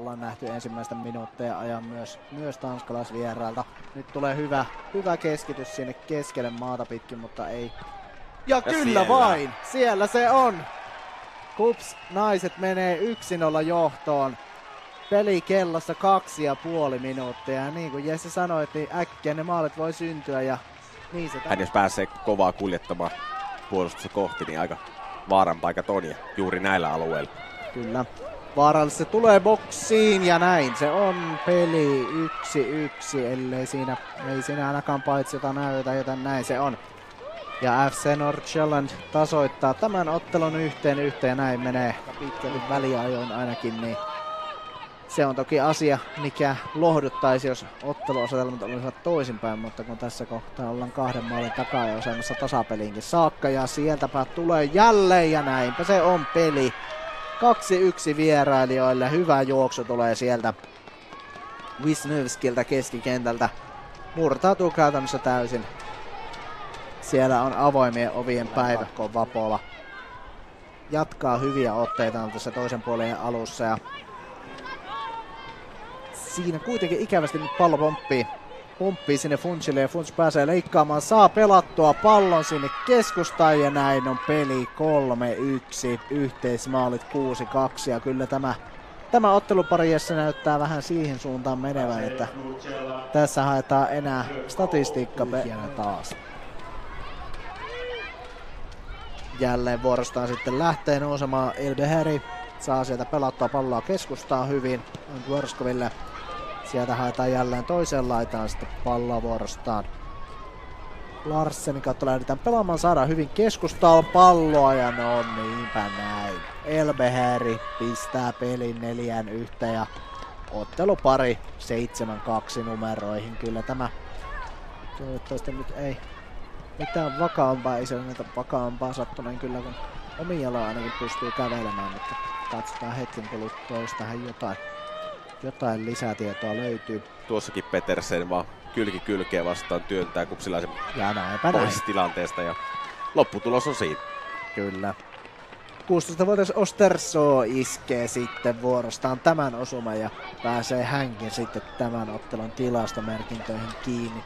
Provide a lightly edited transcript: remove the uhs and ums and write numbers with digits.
ollaan nähty ensimmäistä minuutteja ajan myös tanskalaisvierailta. Nyt tulee hyvä keskitys sinne keskelle maata pitkin, mutta ei. Ja kyllä siellä. Vain! Siellä se on! KuPS naiset menee 1-0 johtoon. Peli kellossa 2,5 minuuttia. Ja niin kuin Jesse sanoi, niin äkkiä ne maalit voi syntyä. Ja niin se hän jos pääsee kovaa kuljettamaan puolustusta kohti, niin aika vaaran paikat on. Ja juuri näillä alueilla. Kyllä. Vaarallisesti se tulee boksiin ja näin. Se on peli 1-1, ellei siinä ainakaan paitsi jota näytä, joten näin se on. Ja FC Nordsjælland tasoittaa tämän ottelun yhteen ja näin menee pitkälti väliajoin ainakin, niin se on toki asia, mikä lohduttaisi, jos otteluasetelmat olisivat toisinpäin, mutta kun tässä kohtaa ollaan 2 maalin takaa ja osaamassa tasapeliinkin saakka ja sieltäpä tulee jälleen ja näinpä se on peli. 2-1 vierailijoille, hyvä juoksu tulee sieltä Wisniewskiltä keskikentältä, murtautuu käytännössä täysin. Siellä on avoimien ovien päivä, kun Vapola jatkaa hyviä otteitaan tässä toisen puolen alussa. Ja siinä kuitenkin ikävästi nyt pallo pomppii sinne Funchille ja Funch pääsee leikkaamaan. Saa pelattua pallon sinne keskustaan ja näin on peli 3-1. Yhteismaalit 6-2 ja kyllä tämä ottelupari näyttää vähän siihen suuntaan menevän, että tässä haetaan enää statistiikka taas. Jälleen vuorostaan sitten lähtee nousemaan Elbeheri. Saa sieltä pelattua palloa keskustaan hyvin Dvorskoville. Sieltä haetaan jälleen toiseen laitaan sitten palloa vuorostaan. Larsenin kautta lähdetään pelaamaan, saadaan hyvin keskustaan palloa ja no niinpä näin. Elbeheri pistää pelin 4-1 ja ottelupari 7-2 numeroihin. Kyllä tämä toivottavasti nyt ei mitään vakaampaa, ei se ole näitä vakaampaa sattuneen kyllä, kun omin jaloin ainakin pystyy kävelemään, mutta katsotaan hetken kuluttua, jos tähän jotain lisätietoa löytyy. Tuossakin Petersen vaan kylki kylkeä vastaan työntää kupsilaisen pois tilanteesta ja lopputulos on siinä. Kyllä. 16-vuotias Osterso iskee sitten vuorostaan tämän osuman ja pääsee hänkin sitten tämän ottelun tilastomerkintöihin kiinni.